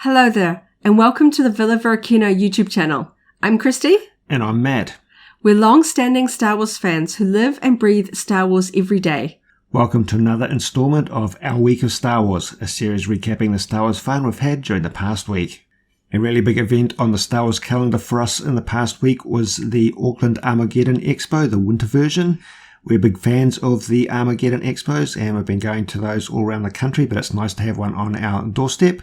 Hello there, and welcome to the Varykino YouTube channel. I'm Christy. And I'm Matt. We're long-standing Star Wars fans who live and breathe Star Wars every day. Welcome to another installment of Our Week of Star Wars, a series recapping the Star Wars fun we've had during the past week. A really big event on the Star Wars calendar for us in the past week was the Auckland Armageddon Expo, the winter version. We're big fans of the Armageddon Expos and we've been going to those all around the country, but it's nice to have one on our doorstep.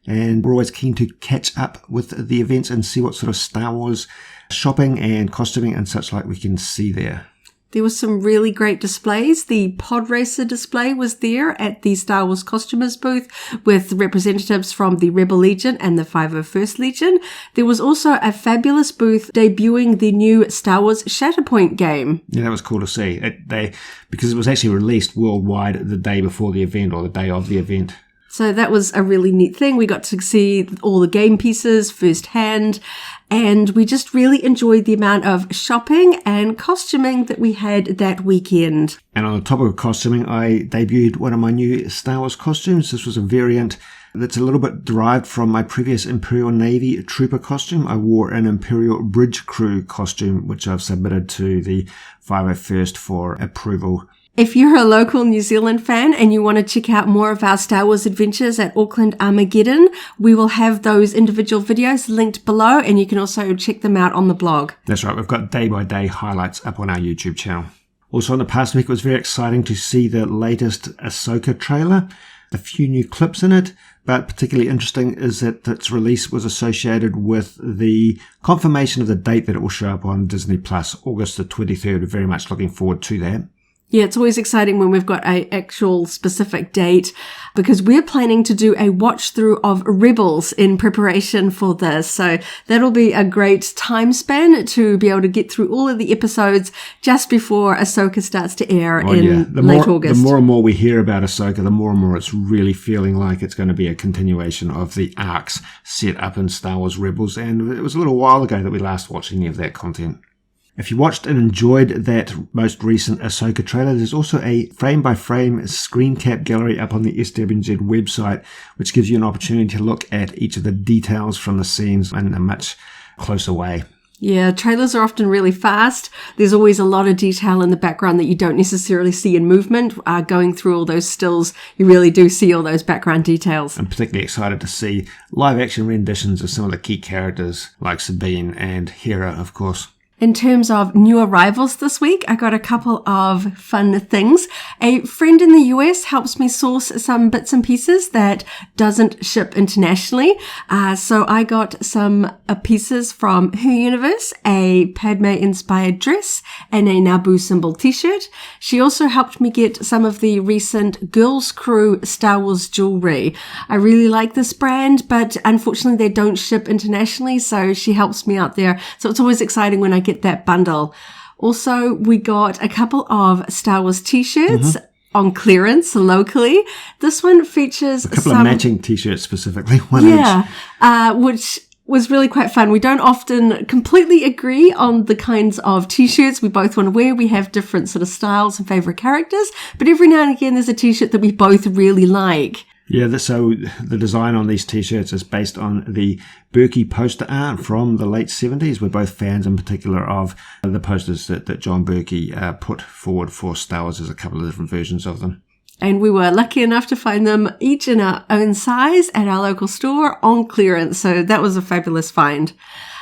And we're always keen to catch up with the events and see what sort of Star Wars shopping and costuming and such like we can see there. There were some really great displays. The Pod Racer display was there at the Star Wars Costumers booth with representatives from the Rebel Legion and the 501st Legion. There was also a fabulous booth debuting the new Star Wars Shatterpoint game. Yeah, that was cool to see. Because it was actually released worldwide the day before the event or the day of the event. So that was a really neat thing. We got to see all the game pieces firsthand, and we just really enjoyed the amount of shopping and costuming that we had that weekend. And on the topic of costuming, I debuted one of my new Star Wars costumes. This was a variant that's a little bit derived from my previous Imperial Navy Trooper costume. I wore an Imperial Bridge Crew costume, which I've submitted to the 501st for approval. If you're a local New Zealand fan and you want to check out more of our Star Wars adventures at Auckland Armageddon, we will have those individual videos linked below, and you can also check them out on the blog. That's right, we've got day-by-day highlights up on our YouTube channel. Also in the past week, it was very exciting to see the latest Ahsoka trailer. A few new clips in it, but particularly interesting is that its release was associated with the confirmation of the date that it will show up on Disney+, August the 23rd. We're very much looking forward to that. Yeah, it's always exciting when we've got an actual specific date, because we're planning to do a watch through of Rebels in preparation for this. So that'll be a great time span to be able to get through all of the episodes just before Ahsoka starts to air in late August. The more and more we hear about Ahsoka, the more and more it's really feeling like it's going to be a continuation of the arcs set up in Star Wars Rebels. And it was a little while ago that we last watched any of that content. If you watched and enjoyed that most recent Ahsoka trailer, there's also a frame-by-frame screen cap gallery up on the SWZ website, which gives you an opportunity to look at each of the details from the scenes in a much closer way. Yeah, trailers are often really fast. There's always a lot of detail in the background that you don't necessarily see in movement. Going through all those stills, you really do see all those background details. I'm particularly excited to see live-action renditions of some of the key characters, like Sabine and Hera, of course. In terms of new arrivals this week, I got a couple of fun things. A friend in the US helps me source some bits and pieces that doesn't ship internationally. So I got some pieces from her universe, a Padme-inspired dress and a Naboo symbol t-shirt. She also helped me get some of the recent Girls Crew Star Wars jewelry. I really like this brand, but unfortunately they don't ship internationally, so she helps me out there. So it's always exciting when I get that bundle. Also, we got a couple of Star Wars t-shirts on clearance locally. This one features a couple of matching t-shirts specifically. Which was really quite fun. We don't often completely agree on the kinds of t-shirts we both want to wear. We have different sort of styles and favorite characters, but every now and again there's a t-shirt that we both really like. Yeah, so the design on these t-shirts is based on the Berkey poster art from the late 70s. We're both fans in particular of the posters that John Berkey put forward for Star Wars. There's a couple of different versions of them. And we were lucky enough to find them each in our own size at our local store on clearance. So that was a fabulous find.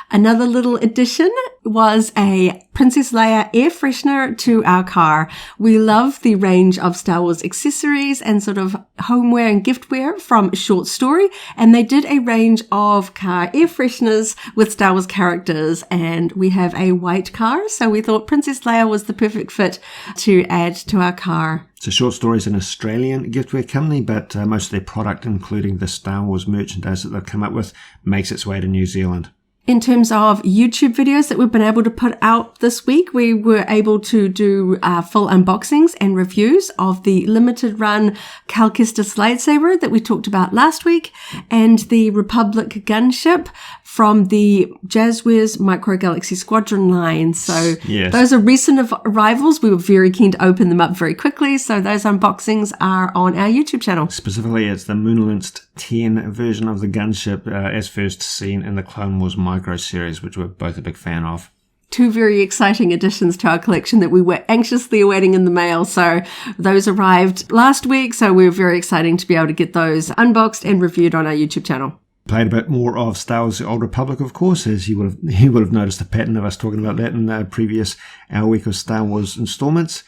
Another little addition was a Princess Leia air freshener to our car. We love the range of Star Wars accessories and sort of homeware and giftware from Short Story, and they did a range of car air fresheners with Star Wars characters, and we have a white car, so we thought Princess Leia was the perfect fit to add to our car. So Short Story is an Australian giftware company, but most of their product, including the Star Wars merchandise that they've come up with, makes its way to New Zealand. In terms of YouTube videos that we've been able to put out this week, we were able to do full unboxings and reviews of the limited run Cal Kestis lightsaber that we talked about last week, and the Republic gunship from the Jazzwares Micro Galaxy Squadron line. So yes, those are recent arrivals. We were very keen to open them up very quickly. So those unboxings are on our YouTube channel. Specifically, it's the Moonlanced 10 version of the gunship as first seen in the Clone Wars Micro series, which we're both a big fan of. Two very exciting additions to our collection that we were anxiously awaiting in the mail. So those arrived last week. So we were very exciting to be able to get those unboxed and reviewed on our YouTube channel. Played a bit more of Star Wars The Old Republic, of course, as you would have noticed a pattern of us talking about that in the previous Our Week of Star Wars installments.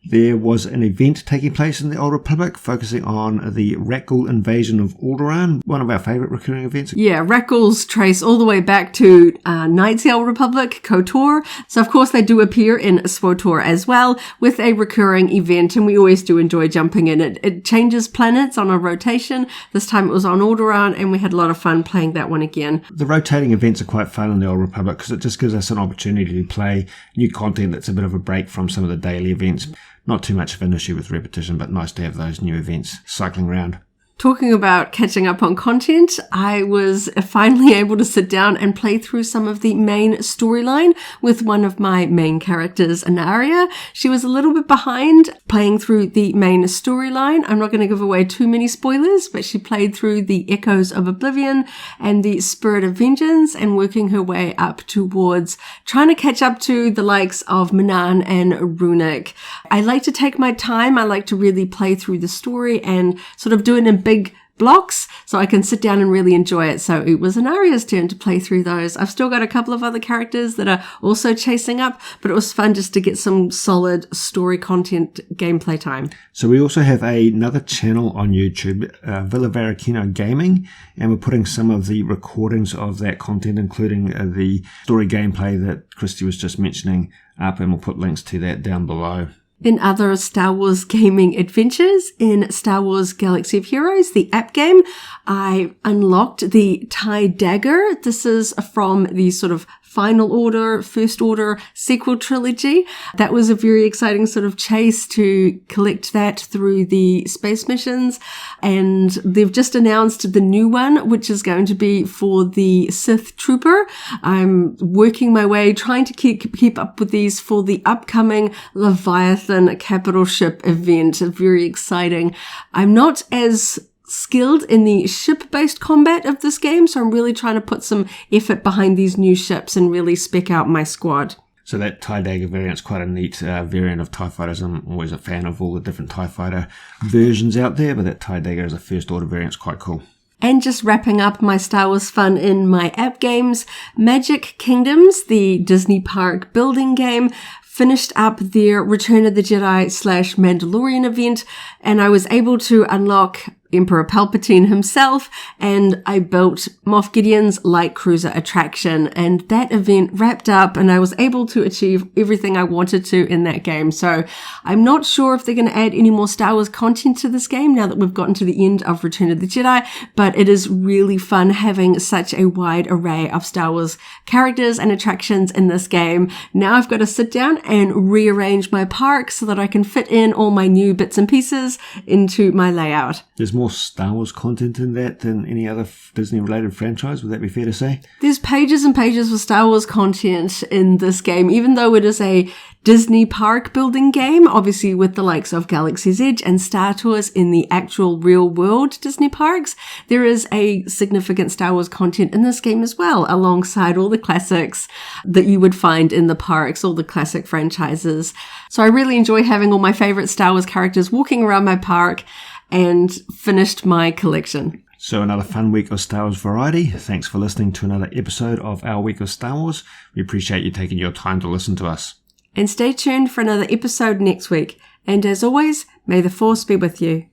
There was an event taking place in the Old Republic focusing on the Rakghoul invasion of Alderaan, one of our favourite recurring events. Yeah, Rakghouls trace all the way back to Knights of the Old Republic, KOTOR. So, of course, they do appear in SWTOR as well with a recurring event, and we always do enjoy jumping in. It changes planets on a rotation. This time it was on Alderaan, and we had a lot of fun playing that one again. The rotating events are quite fun in the Old Republic because it just gives us an opportunity to play new content that's a bit of a break from some of the daily events. Not too much of an issue with repetition, but nice to have those new events cycling around. Talking about catching up on content, I was finally able to sit down and play through some of the main storyline with one of my main characters, Anaria. She was a little bit behind playing through the main storyline. I'm not going to give away too many spoilers, but she played through the Echoes of Oblivion and the Spirit of Vengeance and working her way up towards trying to catch up to the likes of Manan and Runic. I like to take my time. I like to really play through the story and sort of do it in big blocks so I can sit down and really enjoy it. So it was Anaria's turn to play through those. I've still got a couple of other characters that are also chasing up, but it was fun just to get some solid story content gameplay time. So we also have another channel on YouTube, Varykino Gaming, and we're putting some of the recordings of that content, including the story gameplay that Christy was just mentioning, up, and we'll put links to that down below. In other Star Wars gaming adventures, in Star Wars Galaxy of Heroes, the app game, I unlocked the TIE Dagger. This is from the sort of Final Order, First Order sequel trilogy. That was a very exciting sort of chase to collect that through the space missions. And they've just announced the new one, which is going to be for the Sith Trooper. I'm working my way, trying to keep up with these for the upcoming Leviathan capital ship event. Very exciting. I'm not as skilled in the ship-based combat of this game, so I'm really trying to put some effort behind these new ships and really spec out my squad. So that TIE Dagger variant is quite a neat variant of TIE Fighters. I'm always a fan of all the different TIE Fighter versions out there, but that TIE Dagger as a First Order variant is quite cool. And just wrapping up my Star Wars fun in my app games, Magic Kingdoms, the Disney Park building game, finished up their Return of the Jedi / Mandalorian event, and I was able to unlock Emperor Palpatine himself, and I built Moff Gideon's light cruiser attraction, and that event wrapped up and I was able to achieve everything I wanted to in that game. So I'm not sure if they're going to add any more Star Wars content to this game now that we've gotten to the end of Return of the Jedi, but it is really fun having such a wide array of Star Wars characters and attractions in this game. Now I've got to sit down and rearrange my park so that I can fit in all my new bits and pieces into my layout. There's more Star Wars content in that than any other Disney-related franchise, would that be fair to say? There's pages and pages of Star Wars content in this game, even though it is a Disney park building game, obviously with the likes of Galaxy's Edge and Star Tours in the actual real world Disney parks. There is a significant Star Wars content in this game as well, alongside all the classics that you would find in the parks, all the classic franchises. So I really enjoy having all my favorite Star Wars characters walking around my park, and finished my collection. So another fun week of Star Wars variety. Thanks for listening to another episode of Our Week of Star Wars. We appreciate you taking your time to listen to us. And stay tuned for another episode next week. And as always, may the Force be with you.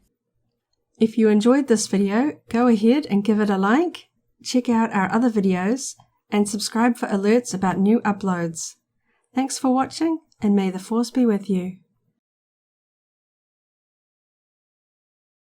If you enjoyed this video, go ahead and give it a like, check out our other videos, and subscribe for alerts about new uploads. Thanks for watching, and may the Force be with you.